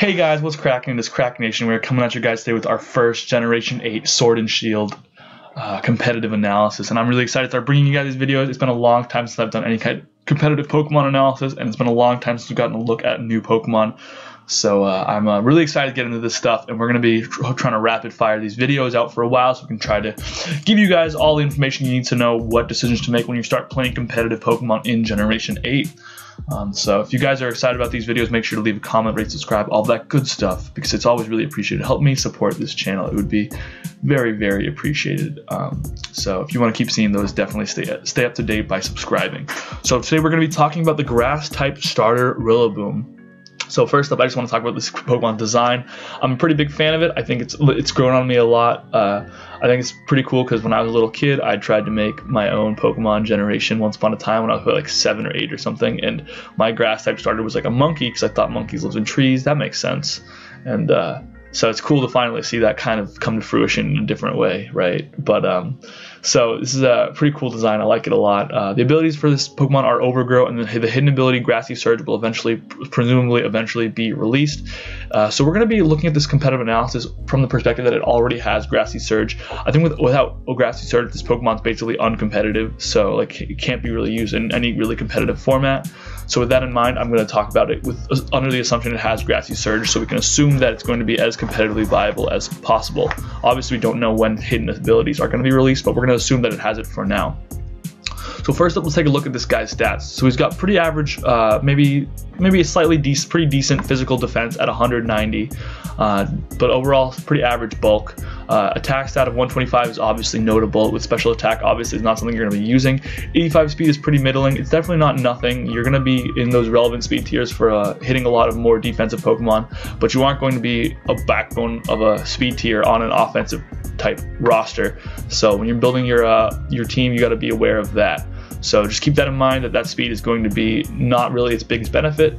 Hey guys, what's cracking? This Krakenation. We're coming at you guys today with our first Generation 8 Sword and Shield competitive analysis, and I'm really excited to start bringing you guys these videos. It's been a long time since I've done any kind of competitive Pokemon analysis, and it's been a long time since we've gotten a look at new Pokemon. So I'm really excited to get into this stuff, and we're going to be trying to rapid fire these videos out for a while so we can try to give you guys all the information you need to know what decisions to make when you start playing competitive Pokemon in Generation 8. So if you guys are excited about these videos, make sure to leave a comment, rate, subscribe, all that good stuff, because it's always really appreciated. Help me support this channel. It would be very, very appreciated. So if you want to keep seeing those, definitely stay up to date by subscribing. So today we're going to be talking about the grass type starter Rillaboom. So first up, I just want to talk about this Pokemon design. I'm a pretty big fan of it. I think it's grown on me a lot. I think it's pretty cool because when I was a little kid, I tried to make my own Pokemon generation once upon a time when I was like 7 or 8 or something, and my grass type starter was like a monkey because I thought monkeys lived in trees. That makes sense. And so it's cool to finally see that kind of come to fruition in a different way, right? But so this is a pretty cool design. I like it a lot. The abilities for this Pokemon are Overgrow, and the hidden ability Grassy Surge will presumably eventually be released. So we're going to be looking at this competitive analysis from the perspective that it already has Grassy Surge. I think without Grassy Surge, this Pokemon's basically uncompetitive, so like it can't be really used in any really competitive format. So with that in mind, I'm going to talk about it under the assumption it has Grassy Surge, so we can assume that it's going to be as competitively viable as possible. Obviously, we don't know when hidden abilities are going to be released, but we're going to assume that it has it for now. So first up, let's take a look at this guy's stats. So he's got pretty average, maybe a pretty decent physical defense at 190, but overall pretty average bulk. Attack stat of 125 is obviously notable. With special attack, obviously is not something you're going to be using. 85 speed is pretty middling. It's definitely not nothing. You're going to be in those relevant speed tiers for hitting a lot of more defensive Pokemon, but you aren't going to be a backbone of a speed tier on an offensive type roster. So when you're building your team, you got to be aware of that. So just keep that in mind, that speed is going to be not really its biggest benefit,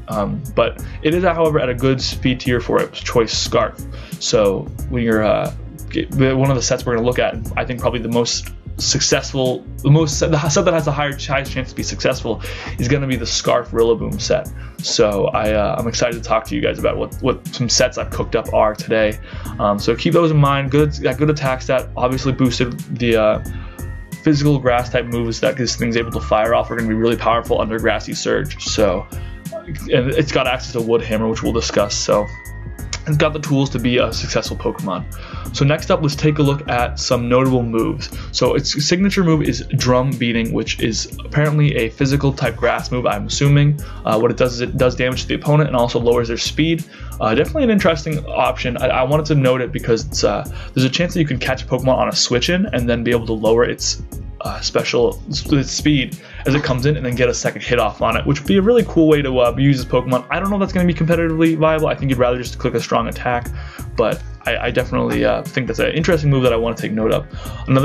but it is, however, at a good speed tier for a choice Scarf. So when you're one of the sets we're going to look at, I think probably the most successful, the set that has the highest chance to be successful is going to be the Scarf Rillaboom set. So I'm excited to talk to you guys about what some sets I've cooked up are today. So keep those in mind. Good attack stat, obviously boosted the physical grass type moves that this thing's able to fire off are going to be really powerful under Grassy Surge. So, and it's got access to Wood Hammer, which we'll discuss. So it's got the tools to be a successful Pokemon. So next up, let's take a look at some notable moves. So its signature move is Drum Beating, which is apparently a physical type grass move, I'm assuming. What it does is it does damage to the opponent and also lowers their speed. Definitely an interesting option. I wanted to note it because it's, there's a chance that you can catch a Pokemon on a switch in and then be able to lower its its speed as it comes in and then get a second hit off on it, which would be a really cool way to use this Pokemon. I don't know if that's going to be competitively viable. I think you'd rather just click a strong attack, but I definitely think that's an interesting move that I want to take note of.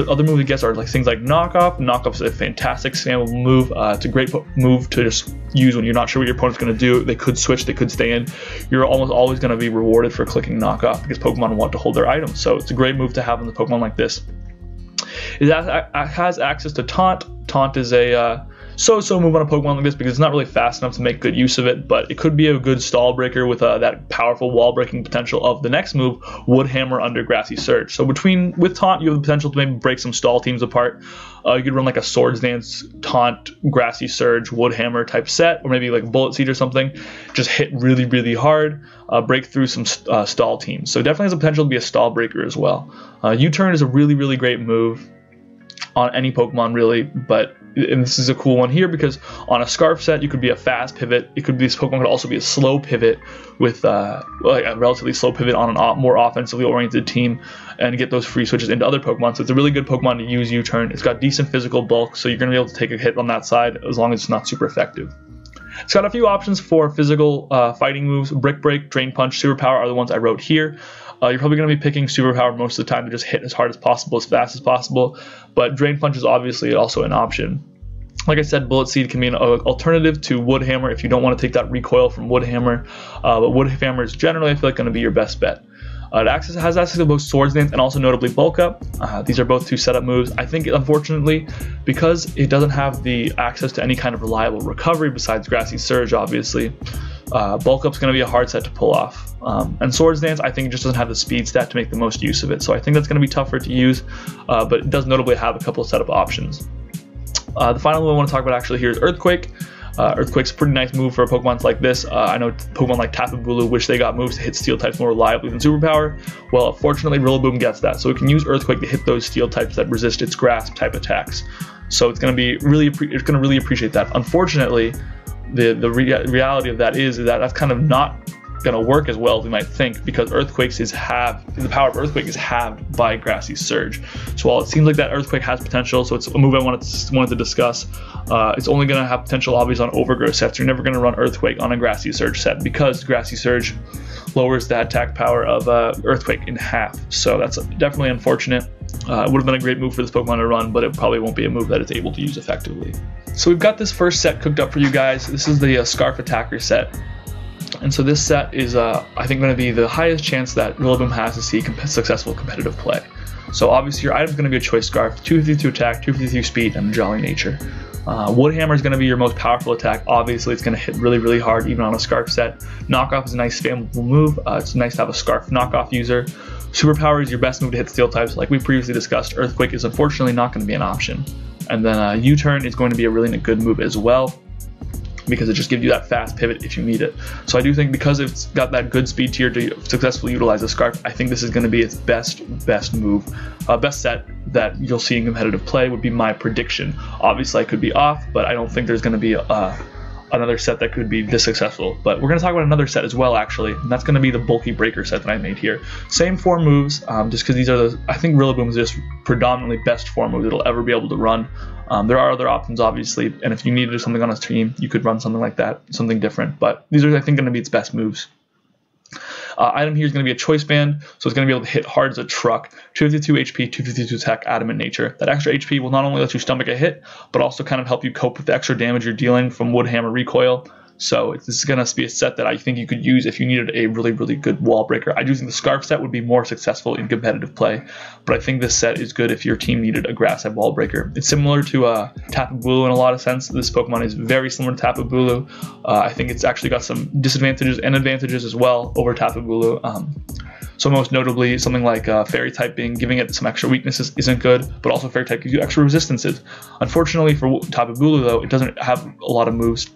Other move, I guess, are like things like Knockoff. Knockoff's a fantastic spammable move. It's a great move to just use when you're not sure what your opponent's going to do. They could switch, they could stay in. You're almost always going to be rewarded for clicking Knockoff because Pokemon want to hold their items. So it's a great move to have in the Pokemon like this. It has access to Taunt. Taunt is a so-so move on a Pokemon like this because it's not really fast enough to make good use of it, but it could be a good stall breaker with that powerful wall breaking potential of the next move, Wood Hammer under Grassy Surge. So with Taunt, you have the potential to maybe break some stall teams apart. You could run like a Swords Dance, Taunt, Grassy Surge, Wood Hammer type set, or maybe like Bullet Seed or something. Just hit really, really hard, break through some stall teams. So definitely has the potential to be a stall breaker as well. U-Turn is a really, really great move on any Pokemon really, and this is a cool one here because on a Scarf set you could be a fast pivot. This Pokemon could also be a slow pivot with like a relatively slow pivot on a more offensively oriented team and get those free switches into other Pokemon. So it's a really good Pokemon to use U-Turn. It's got decent physical bulk, so you're going to be able to take a hit on that side as long as it's not super effective. It's got a few options for physical fighting moves. Brick Break, Drain Punch, Superpower are the ones I wrote here. You're probably going to be picking Superpower most of the time to just hit as hard as possible, as fast as possible, but Drain Punch is obviously also an option. Like I said, Bullet Seed can be an alternative to Wood Hammer if you don't want to take that recoil from Wood Hammer, but Wood Hammer is generally, I feel like, going to be your best bet. It has access to both Swords Dance and also notably Bulk Up. These are both two setup moves. I think, unfortunately, because it doesn't have the access to any kind of reliable recovery besides Grassy Surge, obviously, Bulk Up's going to be a hard set to pull off. And Swords Dance, I think it just doesn't have the speed stat to make the most use of it. So I think that's going to be tougher to use, but it does notably have a couple of setup options. The final one I want to talk about actually here is Earthquake. Earthquake's a pretty nice move for Pokemon like this. I know Pokemon like Tapu Bulu wish they got moves to hit steel types more reliably than Superpower. Well, fortunately, Rillaboom gets that, so it can use Earthquake to hit those steel types that resist its Grasp type attacks. So it's going to really appreciate that. Unfortunately, the reality of that is that that's kind of not going to work as well as we might think, because the power of Earthquake is halved by Grassy Surge. So while it seems like that Earthquake has potential, so it's a move I wanted to discuss, it's only going to have potential obviously on Overgrowth sets. You're never going to run Earthquake on a Grassy Surge set, because Grassy Surge lowers the attack power of Earthquake in half. So that's definitely unfortunate. It would have been a great move for this Pokemon to run, but it probably won't be a move that it's able to use effectively. So we've got this first set cooked up for you guys. This is the Scarf Attacker set. And so this set is, I think, going to be the highest chance that Rillaboom has to see successful competitive play. So obviously your item is going to be a Choice Scarf, 252 attack, 252 speed, and Jolly Nature. Wood Hammer is going to be your most powerful attack. Obviously it's going to hit really, really hard even on a Scarf set. Knockoff is a nice spammable move. It's nice to have a Scarf knockoff user. Superpower is your best move to hit steel types. Like we previously discussed, Earthquake is unfortunately not going to be an option. And then U-Turn is going to be a really good move as well, because it just gives you that fast pivot if you need it. So I do think because it's got that good speed tier to successfully utilize the Scarf, I think this is going to be its best move. Best set that you'll see in competitive play would be my prediction. Obviously I could be off, but I don't think there's going to be another set that could be this successful. But we're going to talk about another set as well, actually, and that's going to be the Bulky Breaker set that I made here. Same 4 moves, just because these are I think Rillaboom is just predominantly best 4 moves it'll ever be able to run. There are other options, obviously, and if you need to do something on a team, you could run something like that, something different. But these are, I think, going to be its best moves. Item here is going to be a Choice Band, so it's going to be able to hit hard as a truck. 252 HP, 252 attack, Adamant Nature. That extra HP will not only let you stomach a hit, but also kind of help you cope with the extra damage you're dealing from Wood Hammer recoil. So this is going to be a set that I think you could use if you needed a really, really good wall breaker. I do think the Scarf set would be more successful in competitive play, but I think this set is good if your team needed a grass type wall breaker. It's similar to Tapu Bulu in a lot of sense. This Pokemon is very similar to Tapu Bulu. I think it's actually got some disadvantages and advantages as well over Tapu Bulu. So most notably, something like Fairy type giving it some extra weaknesses isn't good, but also Fairy type gives you extra resistances. Unfortunately for Tapu Bulu, though, it doesn't have a lot of moves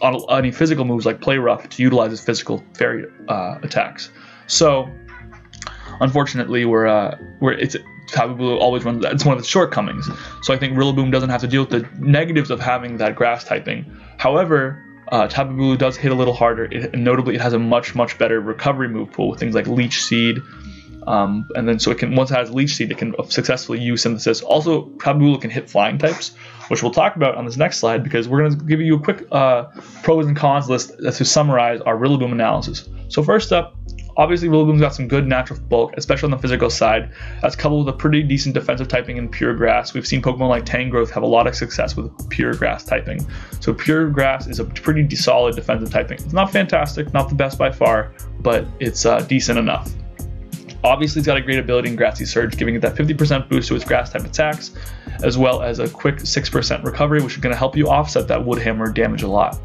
on any physical moves like Play Rough to utilize its physical Fairy attacks. So unfortunately, Tapu Bulu always runs that. It's one of its shortcomings. So I think Rillaboom doesn't have to deal with the negatives of having that grass typing. However, Tapu Bulu does hit a little harder, and notably it has a much better recovery move pool with things like Leech Seed, and then so it can, once it has Leech Seed, it can successfully use Synthesis. Also, Tapu Bulu can hit flying types, which we'll talk about on this next slide, because we're going to give you a quick pros and cons list to summarize our Rillaboom analysis. So first up, obviously Rillaboom's got some good natural bulk, especially on the physical side. That's coupled with a pretty decent defensive typing in Pure Grass. We've seen Pokemon like Tangrowth have a lot of success with Pure Grass typing. So Pure Grass is a pretty solid defensive typing. It's not fantastic, not the best by far, but it's decent enough. Obviously it's got a great ability in Grassy Surge, giving it that 50% boost to its grass type attacks, as well as a quick 6% recovery, which is going to help you offset that Wood Hammer damage a lot.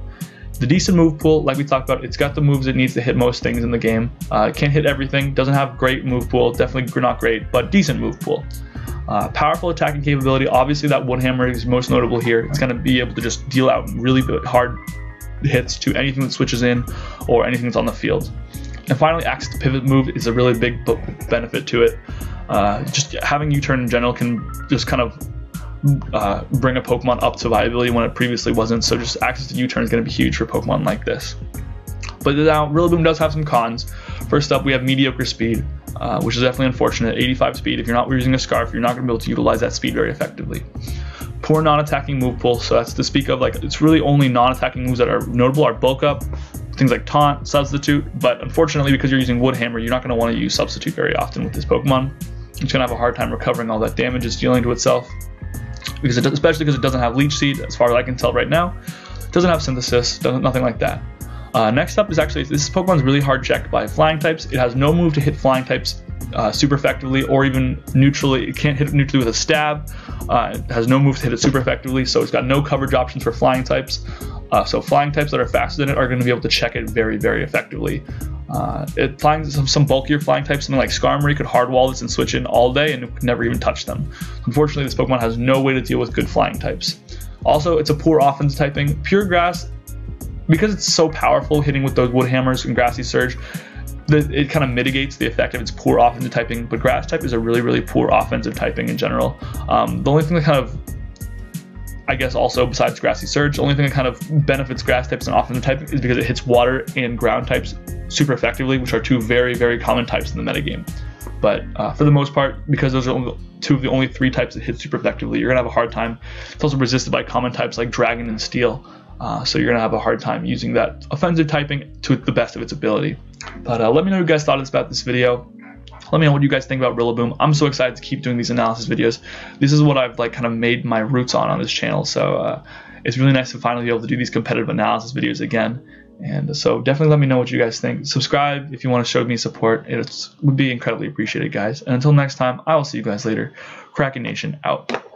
The decent move pool, like we talked about, it's got the moves it needs to hit most things in the game. It can't hit everything, doesn't have great move pool, definitely not great, but decent move pool. Powerful attacking capability, obviously that Wood Hammer is most notable here. It's going to be able to just deal out really hard hits to anything that switches in or anything that's on the field. And finally, access to pivot move is a really big benefit to it. Just having U-turn in general can just kind of bring a Pokemon up to viability when it previously wasn't, so just access to U-turn is going to be huge for Pokemon like this. But now Rillaboom does have some cons. First up, we have mediocre speed, which is definitely unfortunate. 85 speed, if you're not using a Scarf, you're not going to be able to utilize that speed very effectively. Poor non-attacking move pool, so that's to speak of, like, it's really only non-attacking moves that are notable are Bulk Up, things like Taunt, Substitute, but unfortunately because you're using Wood Hammer, you're not going to want to use Substitute very often with this Pokemon. It's going to have a hard time recovering all that damage it's dealing to itself, especially because it doesn't have Leech Seed, as far as I can tell right now. It doesn't have Synthesis, nothing like that. Next up is actually, this Pokemon's really hard checked by flying types. It has no move to hit flying types super effectively, or even neutrally. It can't hit it neutrally with a stab. It has no move to hit it super effectively, so it's got no coverage options for flying types. So flying types that are faster than it are going to be able to check it very, very effectively. Flying some bulkier flying types, something like Skarmory, could hardwall this and switch in all day and it could never even touch them. Unfortunately, this Pokemon has no way to deal with good flying types. Also, it's a poor offensive typing. Pure Grass, because it's so powerful, hitting with those Wood Hammers and Grassy Surge, it kind of mitigates the effect of its poor offensive typing, but Grass type is a really, really poor offensive typing in general. The only thing that kind of, I guess also besides Grassy Surge, the only thing that kind of benefits Grass types and offensive typing is because it hits Water and Ground types super effectively, which are two very, very common types in the metagame. But for the most part, because those are two of the only 3 types that hit super effectively, you're going to have a hard time. It's also resisted by common types like Dragon and Steel, so you're going to have a hard time using that offensive typing to the best of its ability. But let me know what you guys thought about this video. Let me know what you guys think about Rillaboom. I'm so excited to keep doing these analysis videos. This is what I've kind of made my roots on this channel, so it's really nice to finally be able to do these competitive analysis videos again. And so definitely let me know what you guys think. Subscribe if you want to show me support. It would be incredibly appreciated, guys. And until next time, I will see you guys later. Krakenation out.